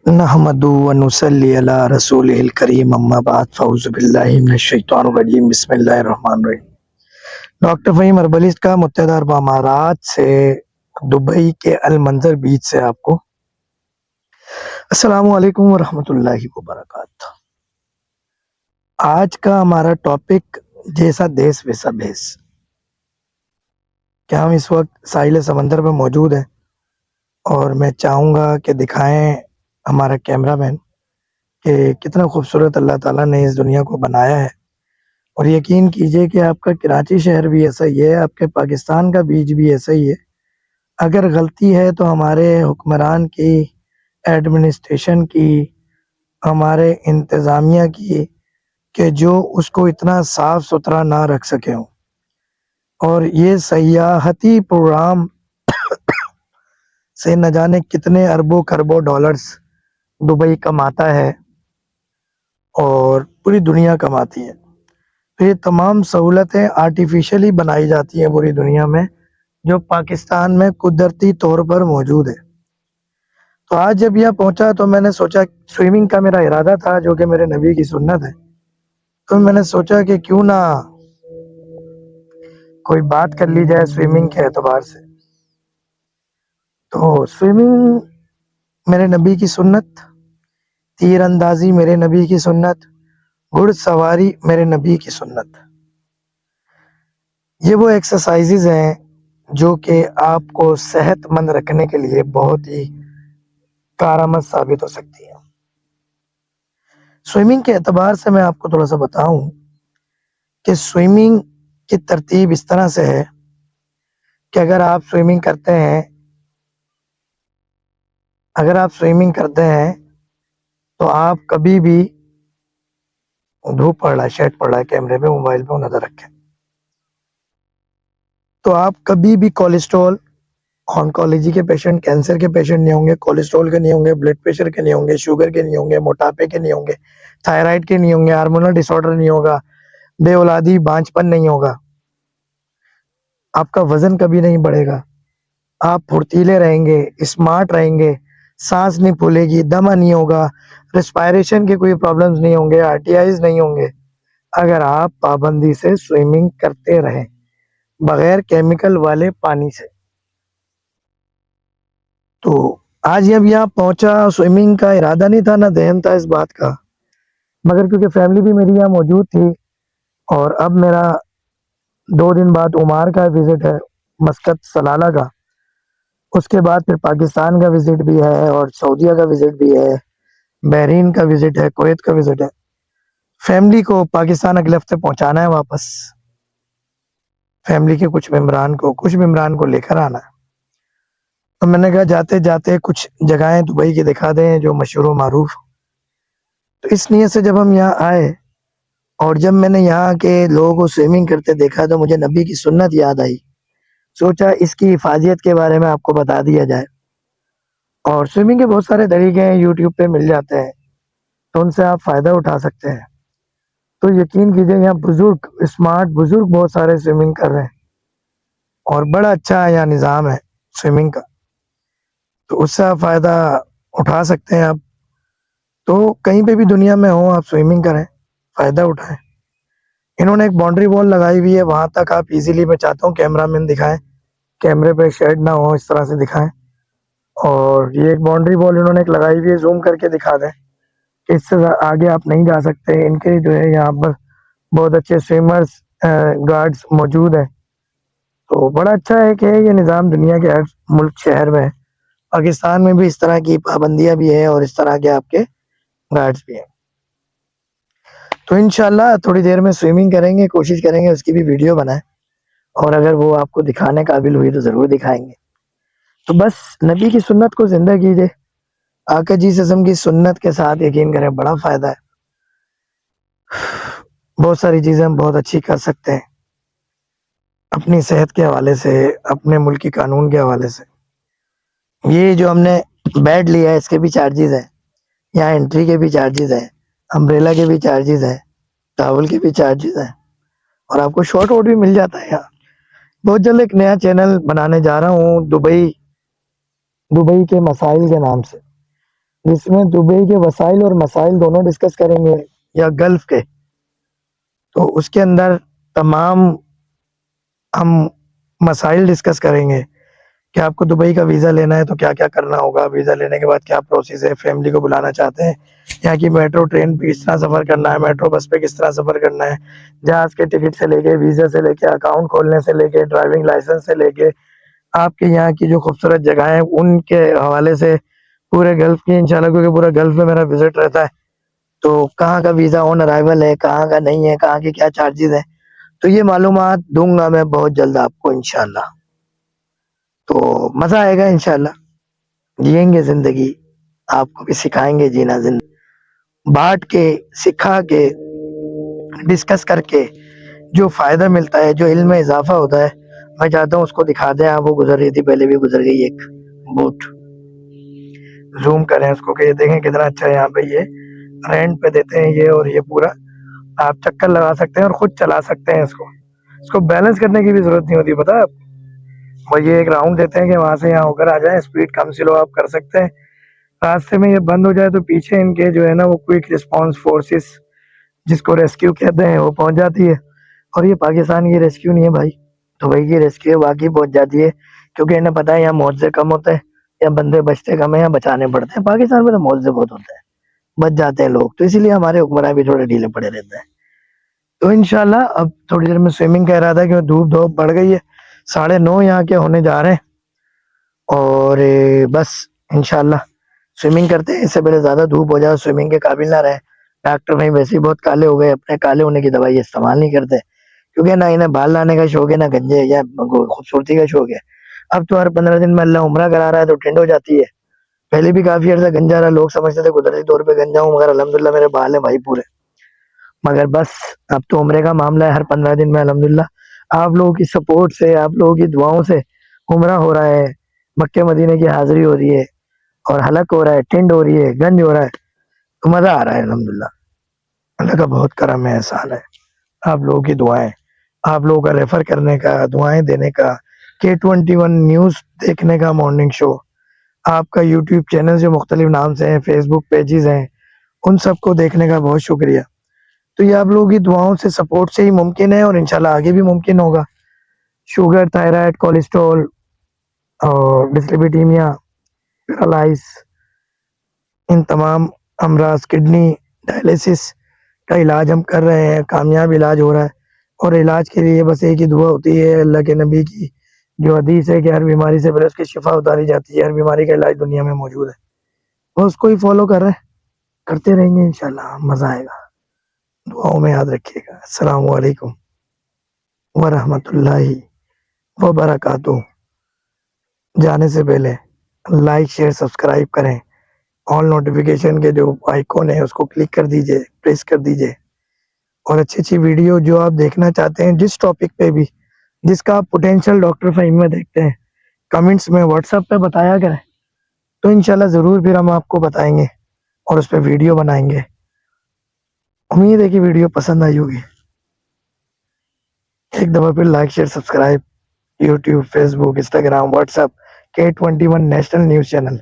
نحمدہ و نصلی علی رسولہ الکریم اما بعد فاعوذ باللہ من الشیطان الرجیم بسم اللہ الرحمن الرحیم۔ ڈاکٹر فہیم اربلسٹ کا متحدہ عرب امارات سے دبئی کے المنظر بیچ سے آپ کو السلام علیکم ورحمۃ اللہ وبرکاتہ۔ آج کا ہمارا ٹاپک جیسا دیس ویسا بھیس۔ کیا ہم اس وقت ساحل سمندر پہ موجود ہیں اور میں چاہوں گا کہ دکھائیں ہمارا کیمرہ مین کہ کتنا خوبصورت اللہ تعالیٰ نے اس دنیا کو بنایا ہے، اور یقین کیجئے کہ آپ کا کراچی شہر بھی ایسا ہی ہے، آپ کے پاکستان کا بیچ بھی ایسا ہی ہے۔ اگر غلطی ہے تو ہمارے حکمران کی، ایڈمنسٹریشن کی، ہمارے انتظامیہ کی، کہ جو اس کو اتنا صاف ستھرا نہ رکھ سکے ہوں۔ اور یہ سیاحتی پروگرام سے نہ جانے کتنے اربوں کروڑوں ڈالرز دبئی کماتا ہے اور پوری دنیا کماتی ہے۔ تو یہ تمام سہولتیں آرٹیفیشلی بنائی جاتی ہیں پوری دنیا میں، جو پاکستان میں قدرتی طور پر موجود ہے۔ تو آج جب یہاں پہنچا تو میں نے سوچا، سوئمنگ کا میرا ارادہ تھا جو کہ میرے نبی کی سنت ہے، تو میں نے سوچا کہ کیوں نہ کوئی بات کر لی جائے سوئمنگ کے اعتبار سے۔ تو سوئمنگ میرے نبی کی سنت، تیر اندازی میرے نبی کی سنت، گھڑ سواری میرے نبی کی سنت، یہ وہ ایکسرسائزز ہیں جو کہ آپ کو صحت مند رکھنے کے لیے بہت ہی کارآمد ثابت ہو سکتی ہیں۔ سوئمنگ کے اعتبار سے میں آپ کو تھوڑا سا بتاؤں کہ سوئمنگ کی ترتیب اس طرح سے ہے کہ اگر آپ سوئمنگ کرتے ہیں تو آپ کبھی بھی دھوپ پڑ رہا ہے، شیڈ پڑ رہا ہے کیمرے پہ، موبائل پہ نظر رکھیں، تو آپ کبھی بھی کولیسٹرول، آنکولوجی کے پیشنٹ، کینسر کے پیشنٹ نہیں ہوں گے، کولیسٹرول کے نہیں ہوں گے، بلڈ پریشر کے نہیں ہوں گے، شوگر کے نہیں ہوں گے، موٹاپے کے نہیں ہوں گے، تھائرائیڈ کے نہیں ہوں گے، ہارمونل ڈس آرڈر نہیں ہوگا، بے اولادی، بانجپن نہیں ہوگا، آپ کا وزن کبھی نہیں بڑھے گا، آپ پھرتیلے رہیں گے، اسمارٹ رہیں گے، سانس نہیں پھولے گی، دمہ نہیں ہوگا، ریسپائریشن کے کوئی پرابلمز نہیں ہوں گے، RTIs نہیں ہوں گے، اگر آپ پابندی سے سوئمنگ کرتے رہیں بغیر کیمیکل والے پانی سے۔ تو آج جب یہاں پہنچا، سوئمنگ کا ارادہ نہیں تھا، نہ ذہن تھا اس بات کا، مگر کیونکہ فیملی بھی میری یہاں موجود تھی، اور اب میرا 2 دن بعد عمان کا وزٹ ہے، مسقط سلالہ کا، اس کے بعد پھر پاکستان کا وزٹ بھی ہے، اور سعودیہ کا وزٹ بھی ہے، بحرین کا وزٹ ہے، کویت کا وزٹ ہے۔ فیملی کو پاکستان اگلے ہفتے پہنچانا ہے واپس، فیملی کے کچھ ممبران کو لے کر آنا ہے۔ تو میں نے کہا جاتے جاتے کچھ جگہیں دبئی کی دکھا دیں جو مشہور و معروف۔ تو اس نیت سے جب ہم یہاں آئے، اور جب میں نے یہاں کے لوگوں کو سوئمنگ کرتے دیکھا تو مجھے نبی کی سنت یاد آئی، سوچا اس کی حفاظت کے بارے میں آپ کو بتا دیا جائے۔ اور سوئمنگ کے بہت سارے طریقے ہیں، یوٹیوب پہ مل جاتے ہیں، تو ان سے آپ فائدہ اٹھا سکتے ہیں۔ تو یقین کیجئے یہاں بزرگ، اسمارٹ بزرگ بہت سارے سوئمنگ کر رہے ہیں، اور بڑا اچھا یہاں نظام ہے سوئمنگ کا، تو اس سے آپ فائدہ اٹھا سکتے ہیں۔ آپ تو کہیں پہ بھی دنیا میں ہوں، آپ سوئمنگ کریں، فائدہ اٹھائیں۔ انہوں نے ایک باؤنڈری وال لگائی ہوئی ہے، وہاں تک آپ ایزیلی، میں چاہتا ہوں کیمرہ مین دکھائیں، کیمرے پہ شیڈ نہ ہو، اس طرح سے دکھائیں۔ اور یہ ایک باؤنڈری وال انہوں نے ایک لگائی ہوئی ہے، زوم کر کے دکھا دیں کہ اس سے آگے آپ نہیں جا سکتے۔ ان کے جو ہے یہاں پر بہت اچھے سوئمرز، گارڈز موجود ہیں۔ تو بڑا اچھا ہے کہ یہ نظام دنیا کے ہر ملک شہر میں ہے۔ پاکستان میں بھی اس طرح کی پابندیاں بھی ہیں، اور اس طرح کے آپ کے گارڈز بھی ہیں۔ تو انشاءاللہ تھوڑی دیر میں سوئمنگ کریں گے، کوشش کریں گے اس کی بھی ویڈیو بنائیں، اور اگر وہ آپ کو دکھانے قابل ہوئی تو ضرور دکھائیں گے۔ تو بس نبی کی سنت کو زندہ کیجئے، آقا جی سسم کی سنت کے ساتھ، یقین کریں بڑا فائدہ ہے۔ بہت ساری چیزیں ہم بہت اچھی کر سکتے ہیں اپنی صحت کے حوالے سے، اپنے ملکی قانون کے حوالے سے۔ یہ جو ہم نے بیڈ لیا ہے اس کے بھی چارجز ہیں، یہاں انٹری کے بھی چارجز ہیں، امبریلا کے بھی چارجز ہیں، ٹاول کے بھی چارجز ہیں، اور آپ کو شارٹ آؤٹ بھی مل جاتا ہے یہاں۔ بہت جلد ایک نیا چینل بنانے جا رہا ہوں، دبئی کے مسائل کے نام سے۔ جس میں دبئی کے وسائل اور مسائل دونوں ڈسکس کریں گے یا گلف کے. تو اس کے اندر تمام ہم مسائل ڈسکس کریں گے کہ آپ کو دبئی کا ویزا لینا ہے تو کیا کیا کرنا ہوگا, ویزا لینے کے بعد کیا پروسیس ہے, فیملی کو بلانا چاہتے ہیں یہاں کی میٹرو ٹرین پہ کس طرح سفر کرنا ہے, میٹرو بس پہ کس طرح سفر کرنا ہے, جہاز کے ٹکٹ سے لے کے, ویزا سے لے کے, اکاؤنٹ کھولنے سے لے کے, ڈرائیونگ لائسنس سے لے کے, آپ کے یہاں کی جو خوبصورت جگہیں ہیں ان کے حوالے سے, پورے گلف کی انشاءاللہ, کیونکہ پورا گلف میں میرا وزٹ رہتا ہے, تو کہاں کا ویزا آن ارائیول ہے, کہاں کا نہیں ہے, کہاں کے کیا چارجز ہیں, تو یہ معلومات دوں گا میں بہت جلد آپ کو انشاءاللہ. تو مزہ آئے گا انشاءاللہ, جئیں گے زندگی, آپ کو بھی سکھائیں گے جینا زندگی, بانٹ کے, سکھا کے, ڈسکس کر کے جو فائدہ ملتا ہے, جو علم میں اضافہ ہوتا ہے, میں چاہتا ہوں اس کو دکھا دیں آپ. وہ گزر رہی تھی, پہلے بھی گزر گئی ایک بوٹ, زوم کریں اس کو کہ یہ دیکھیں کتنا اچھا ہے, یہاں پہ یہ رینٹ پہ دیتے ہیں یہ, اور یہ پورا آپ چکر لگا سکتے ہیں اور خود چلا سکتے ہیں اس کو بیلنس کرنے کی بھی ضرورت نہیں ہوتی, پتا ہے آپ. وہ یہ ایک راؤنڈ دیتے ہیں کہ وہاں سے یہاں ہو کر آ جائیں, اسپیڈ کم سلو آپ کر سکتے ہیں. راستے میں یہ بند ہو جائے تو پیچھے ان کے جو ہے نا وہ کوئک رسپانس فورسز, جس کو ریسکیو کہتے ہیں, وہ پہنچ جاتی ہے. اور یہ پاکستان کی ریسکیو نہیں ہے بھائی, دبئی کی ریسکیو باقی پہنچ جاتی ہے, کیونکہ انہیں پتا ہے یہاں معاوضے کم ہوتے ہیں, یا بندے بچتے کم ہیں, یا بچانے پڑتے ہیں. پاکستان میں تو معاوضے بہت ہوتے ہیں, بچ جاتے ہیں لوگ, تو اسی لیے ہمارے حکمران بھی تھوڑے ڈھیلے پڑے رہتے ہیں. تو انشاءاللہ اب تھوڑی دیر میں سوئمنگ کہہ رہا تھا کہ دھوپ بڑھ گئی ہے, 9:30 یہاں کے ہونے جا رہے ہیں, اور بس انشاءاللہ سوئمنگ کرتے ہیں. اس سے پہلے زیادہ دھوپ ہو جائے, سوئمنگ کے قابل نہ رہے. ڈاکٹر نہیں ویسے ہی بہت کالے ہو گئے, اپنے کالے ہونے کی دوائی استعمال نہیں کرتے, کیونکہ نہ انہیں بال لانے کا شوق ہے, نہ گنجے یا خوبصورتی کا شوق ہے. اب تو ہر 15 دن میں اللہ عمرہ کرا رہا ہے تو ٹھنڈ ہو جاتی ہے. پہلے بھی کافی عرصہ گنجا رہا, لوگ سمجھتے تھے قدرتی طور پہ گنجا ہوں, مگر الحمدللہ میرے بال ہیں بھائی پورے. مگر بس اب تو عمرے کا معاملہ ہے, ہر 15 دن میں الحمدللہ آپ لوگوں کی سپورٹ سے, آپ لوگوں کی دعاؤں سے عمرہ ہو رہا ہے, مکہ مدینے کی حاضری ہو رہی ہے, اور حلق ہو رہا ہے, ٹنڈ ہو رہی ہے, گنج ہو رہا ہے, تو مزہ آ رہا ہے الحمدللہ. اللہ کا بہت کرم ہے, احسان ہے, آپ لوگوں کی دعائیں, آپ لوگوں کا ریفر کرنے کا, دعائیں دینے کا, K21 نیوز دیکھنے کا, مارننگ شو, آپ کا یوٹیوب چینل جو مختلف نام سے ہیں, فیس بک پیجز ہیں, ان سب کو دیکھنے کا بہت شکریہ. تو یہ آپ لوگوں کی دعاؤں سے, سپورٹ سے ہی ممکن ہے, اور انشاءاللہ آگے بھی ممکن ہوگا. شوگر, تھائرائڈ, کولیسٹرول, اور ڈسلیپیڈیمیا, پیرالائز, ان تمام امراض, کڈنی ڈائلیسس کا علاج ہم کر رہے ہیں, کامیاب علاج ہو رہا ہے. اور علاج کے لیے بس ایک ہی دعا ہوتی ہے, اللہ کے نبی کی جو حدیث ہے کہ ہر بیماری سے پہلے اس کی شفا اتاری جاتی ہے, ہر بیماری کا علاج دنیا میں موجود ہے, وہ اس کو ہی فالو کر رہے ہیں, کرتے رہیں گے انشاءاللہ, مزہ آئے گا. دعاؤں میں یاد رکھیے گا. السلام علیکم ورحمۃ اللہ وبرکاتہ. جانے سے پہلے لائک, شیئر, سبسکرائب کریں, آل نوٹیفیکیشن کے جو آئیکن ہے اس کو کلک کر دیجئے, پریس کر دیجئے, اور اچھی اچھی ویڈیو جو آپ دیکھنا چاہتے ہیں, جس ٹاپک پہ بھی, جس کا آپ پوٹینشیل ڈاکٹر فہیم میں دیکھتے ہیں, کمنٹس میں واٹس ایپ پہ بتایا کریں, تو انشاءاللہ ضرور پھر ہم آپ کو بتائیں گے اور اس پہ ویڈیو بنائیں گے. امید ہے کہ ویڈیو پسند آئی ہوگی. ایک دفعہ پھر like, share, subscribe, YouTube, Facebook, Instagram, WhatsApp, K21 national news channel.